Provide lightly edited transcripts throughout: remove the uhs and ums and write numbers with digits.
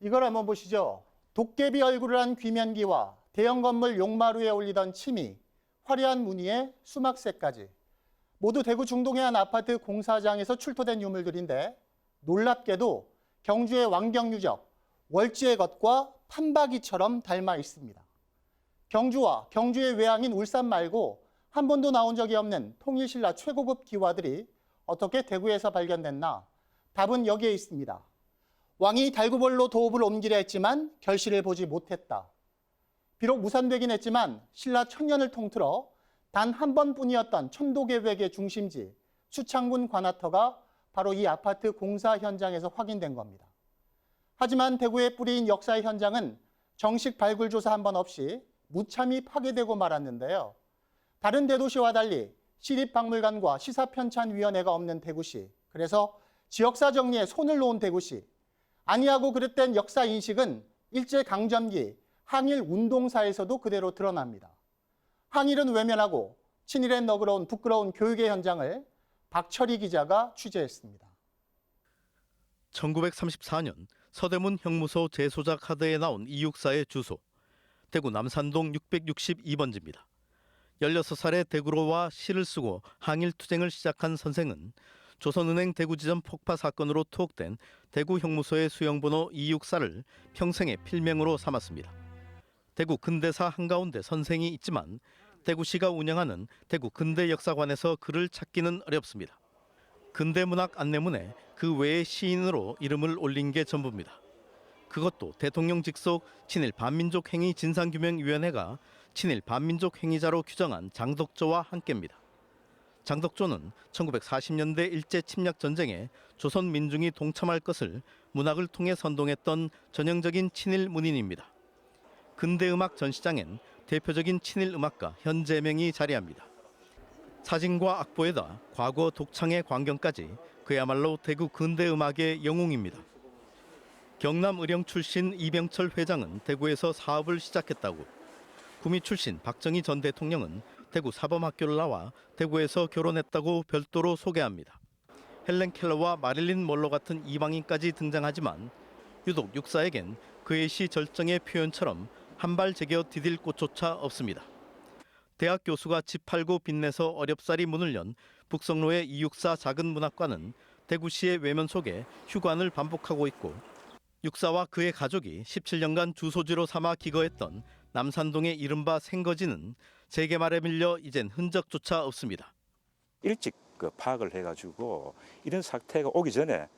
이걸 한번 보시죠. 도깨비 얼굴을 한 귀면기와 대형 건물 용마루에 올리던 침이, 화려한 무늬에 수막새까지 모두 대구 중동의 한 아파트 공사장에서 출토된 유물들인데 놀랍게도 경주의 왕경유적, 월지의 것과 판박이처럼 닮아 있습니다. 경주와 경주의 외항인 울산 말고 한 번도 나온 적이 없는 통일신라 최고급 기와들이 어떻게 대구에서 발견됐나? 답은 여기에 있습니다. 왕이 달구벌로 도읍을 옮기려 했지만 결실을 보지 못했다. 비록 무산되긴 했지만 신라 천년을 통틀어 단 한 번뿐이었던 천도계획의 중심지 수창군 관아터가 바로 이 아파트 공사 현장에서 확인된 겁니다. 하지만 대구에 뿌리인 역사의 현장은 정식 발굴 조사 한 번 없이 무참히 파괴되고 말았는데요. 다른 대도시와 달리 시립박물관과 시사편찬위원회가 없는 대구시, 그래서 지역사 정리에 손을 놓은 대구시, 아니하고 그릇된 역사 인식은 일제강점기 항일 운동사에서도 그대로 드러납니다. 항일은 외면하고 친일에 너그러운 부끄러운 교육의 현장을 박철희 기자가 취재했습니다. 1934년 서대문 형무소 재소자 카드에 나온 이육사의 주소, 대구 남산동 662번지입니다. 16살에 대구로 와 시를 쓰고 항일투쟁을 시작한 선생은 조선은행 대구지점 폭파 사건으로 투옥된 대구 형무소의 수용번호 264를 평생의 필명으로 삼았습니다. 대구 근대사 한가운데 선생이 있지만 대구시가 운영하는 대구 근대역사관에서 그를 찾기는 어렵습니다. 근대문학 안내문에 그 외의 시인으로 이름을 올린 게 전부입니다. 그것도 대통령 직속 친일 반민족 행위 진상규명위원회가 친일 반민족 행위자로 규정한 장덕조와 함께입니다. 장덕조는 1940년대 일제 침략 전쟁에 조선 민중이 동참할 것을 문학을 통해 선동했던 전형적인 친일 문인입니다. 근대음악 전시장엔 대표적인 친일 음악가 현재명이 자리합니다. 사진과 악보에다 과거 독창의 광경까지 그야말로 대구 근대음악의 영웅입니다. 경남 의령 출신 이병철 회장은 대구에서 사업을 시작했다고, 구미 출신 박정희 전 대통령은 대구 사범학교를 나와 대구에서 결혼했다고 별도로 소개합니다. 헬렌 켈러와 마릴린 먼로 같은 이방인까지 등장하지만 유독 육사에겐 그의 시 절정의 표현처럼 한 발 제겨 디딜 곳조차 없습니다. 대학 교수가 집 팔고 빚내서 어렵사리 문을 연 북성로의 이육사 작은 문학관은 대구시의 외면 속에 휴관을 반복하고 있고, 육사와 그의 가족이 17년간 주소지로 삼아 기거했던 남산동의 이른바 생거지는 재개발에 밀려 이젠 흔적조차 없습니다. 일찍 파악을 해가지고 이런 사태가 오기 전에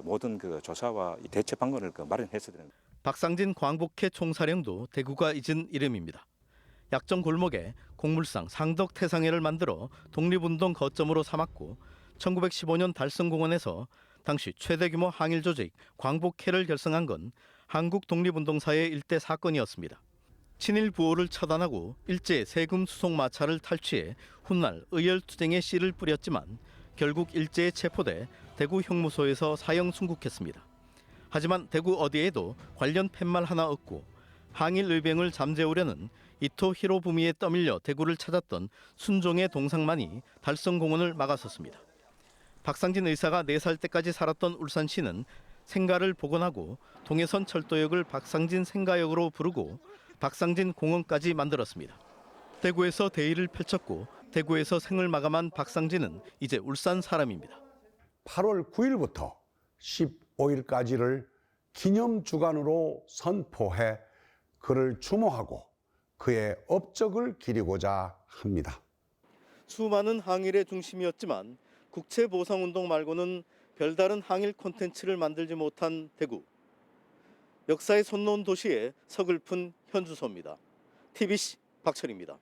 모든 조사와 대처 방안을 마련했어야 되는. 박상진 광복회 총사령도 대구가 잊은 이름입니다. 약정 골목에 곡물상 상덕태상회를 만들어 독립운동 거점으로 삼았고 1915년 달성공원에서 당시 최대 규모 항일 조직 광복회를 결성한 건 한국 독립운동사의 일대 사건이었습니다. 친일 부호를 처단하고 일제 세금 수송 마차를 탈취해 훗날 의열투쟁의 씨를 뿌렸지만 결국 일제에 체포돼 대구 형무소에서 사형 순국했습니다. 하지만 대구 어디에도 관련 팻말 하나 없고 항일 의병을 잠재우려는 이토 히로부미에 떠밀려 대구를 찾았던 순종의 동상만이 달성공원을 막았었습니다. 박상진 의사가 4살 때까지 살았던 울산시는 생가를 복원하고 동해선 철도역을 박상진 생가역으로 부르고 박상진 공원까지 만들었습니다. 대구에서 대의를 펼쳤고 대구에서 생을 마감한 박상진은 이제 울산 사람입니다. 8월 9일부터 15일까지를 기념주간으로 선포해 그를 추모하고 그의 업적을 기리고자 합니다. 수많은 항일의 중심이었지만 국채보상운동 말고는 별다른 항일 콘텐츠를 만들지 못한 대구. 역사에 손 놓은 도시의 서글픈 현주소입니다. TBC 박철입니다.